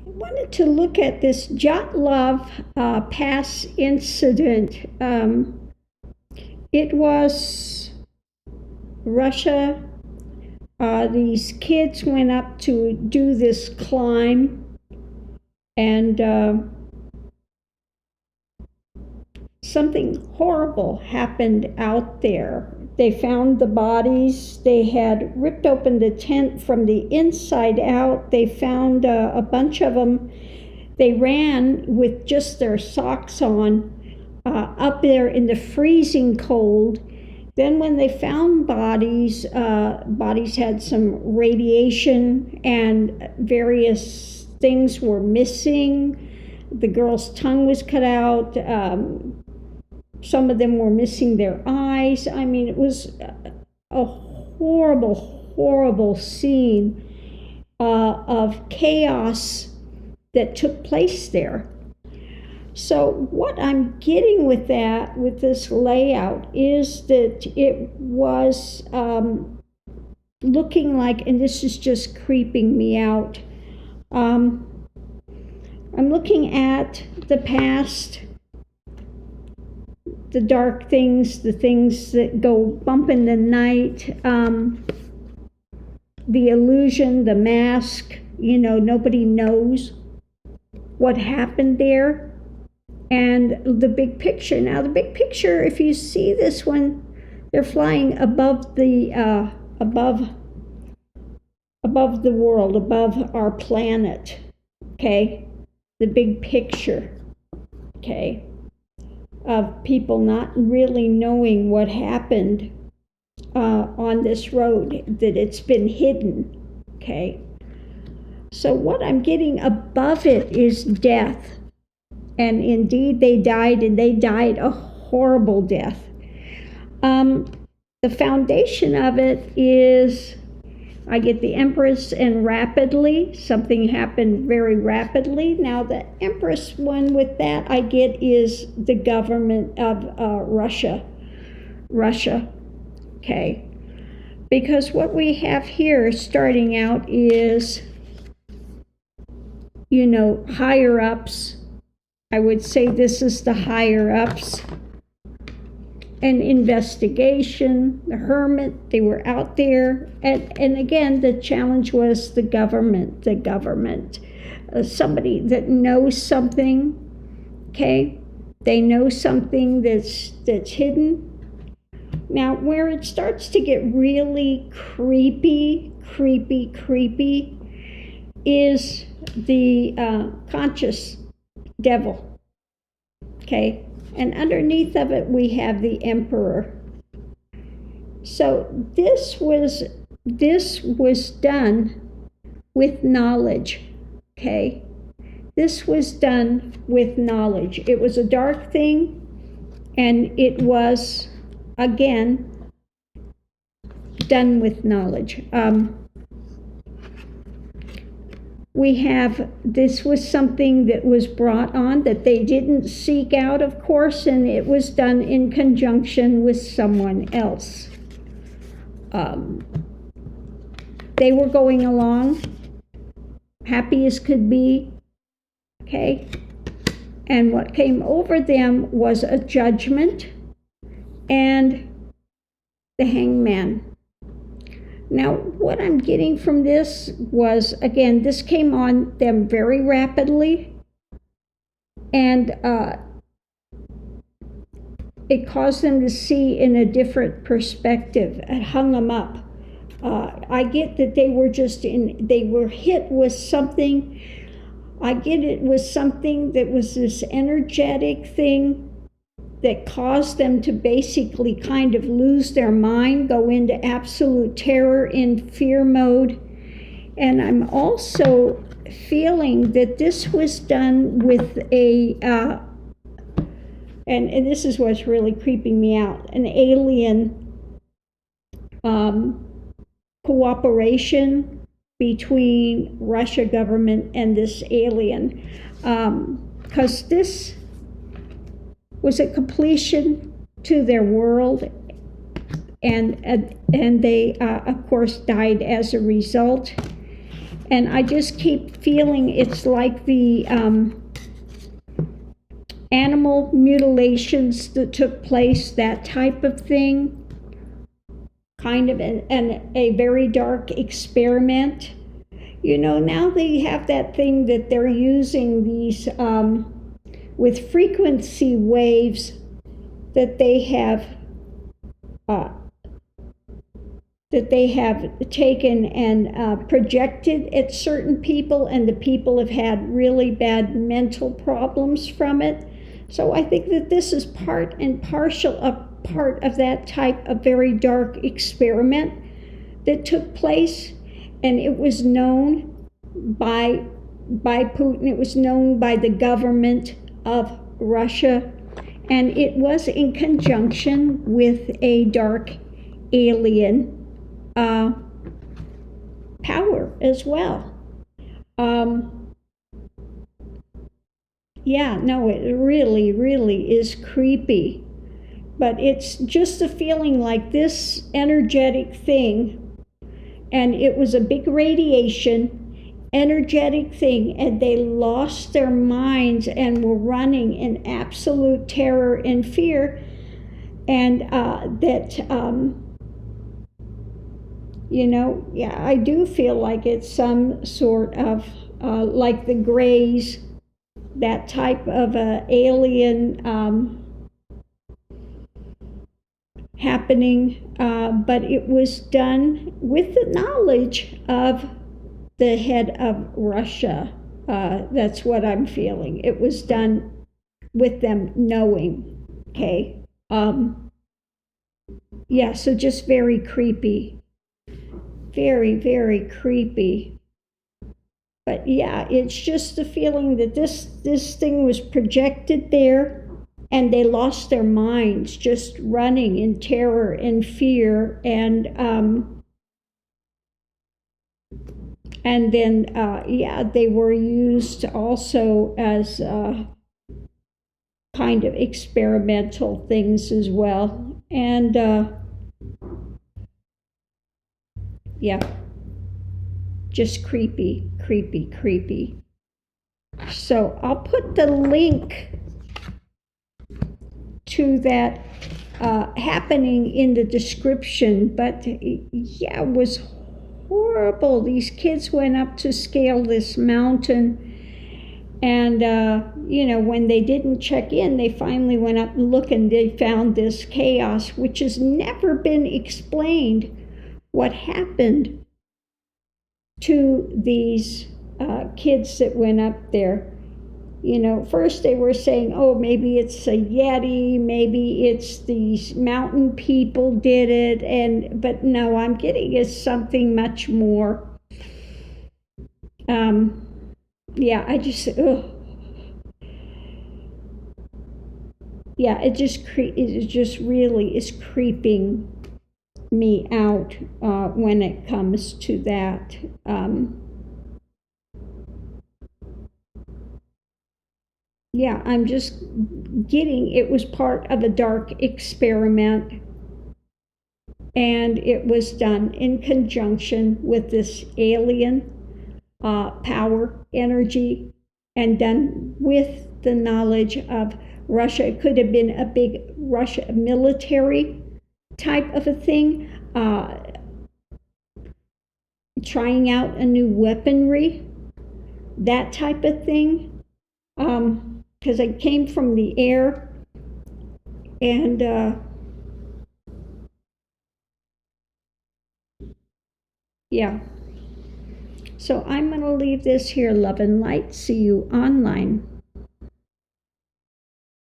wanted to look at this Dyatlov pass incident. It was Russia. These kids went up to do this climb, and something horrible happened out there. They found the bodies. They had ripped open the tent from the inside out. They found a bunch of them. They ran with just their socks on up there in the freezing cold. Then when they found bodies, bodies had some radiation and various things were missing. The girl's tongue was cut out. Some of them were missing their eyes. I mean, it was a horrible, horrible scene of chaos that took place there. So what I'm getting with that, with this layout, is that it was looking like, and this is just creeping me out, I'm looking at the past, the dark things, the things that go bump in the night, the illusion, the mask, nobody knows what happened there. And the big picture. Now, the big picture, if you see this one, they're flying above the above the world, above our planet. Okay, the big picture. Okay, of people not really knowing what happened on this road, that it's been hidden. Okay, so what I'm getting above it is death. And indeed, they died, and they died a horrible death. The foundation of it is, I get the Empress and rapidly. Something happened very rapidly. Now, the Empress one with that I get is the government of Russia. Okay. Because what we have here starting out is, higher ups. I would say this is the higher ups. An investigation, the hermit, they were out there. And again, the challenge was the government. Somebody that knows something, okay? They know something that's hidden. Now, where it starts to get really creepy is the conscious devil, okay? And underneath of it, we have the emperor. So this was done with knowledge, okay? This was done with knowledge. It was a dark thing, and it was, again, done with knowledge. This was something that was brought on that they didn't seek out, of course, and it was done in conjunction with someone else. They were going along, happy as could be, okay? And what came over them was a judgment and the hangman. Now, what I'm getting from this was, again, this came on them very rapidly, and it caused them to see in a different perspective. It hung them up. I get that they were they were hit with something. I get it was something that was this energetic thing that caused them to basically kind of lose their mind, go into absolute terror in fear mode. And I'm also feeling that this was done with and this is what's really creeping me out, an alien cooperation between Russia government and this alien. Because this was a completion to their world, and they, of course, died as a result. And I just keep feeling it's like the animal mutilations that took place, that type of thing, kind of a very dark experiment. You know, now they have that thing that they're using these with frequency waves that they have taken and projected at certain people, and the people have had really bad mental problems from it. So I think that this is part and parcel of part of that type of very dark experiment that took place, and it was known by Putin. It was known by the government of Russia, and it was in conjunction with a dark alien power as well. Yeah, no, it really, really is creepy. But it's just a feeling like this energetic thing, and it was a big radiation energetic thing, and they lost their minds and were running in absolute terror and fear, and you know, yeah, I do feel like it's some sort of like the Greys, that type of alien happening, but it was done with the knowledge of the head of Russia. That's what I'm feeling. It was done with them knowing, okay? Yeah, so just very creepy. Very, very creepy. But yeah, it's just the feeling that this thing was projected there, and they lost their minds just running in terror and fear, and then yeah, they were used also as kind of experimental things as well, and yeah, just creepy, creepy, creepy. So I'll put the link to that happening in the description, but yeah, it was horrible. These kids went up to scale this mountain, and you know, when they didn't check in, they finally went up and looked, and they found this chaos, which has never been explained. What happened to these kids that went up there? You know, first they were saying, oh, maybe it's a Yeti, maybe it's these mountain people did it, but no, I'm getting is something much more. Yeah, I just, yeah, it just really is creeping me out when it comes to that. Yeah, I'm just getting it was part of a dark experiment, and it was done in conjunction with this alien power energy, and done with the knowledge of Russia. It could have been a big Russia military type of a thing, trying out a new weaponry, that type of thing, because it came from the air, and yeah. So I'm going to leave this here. Love and light. See you online.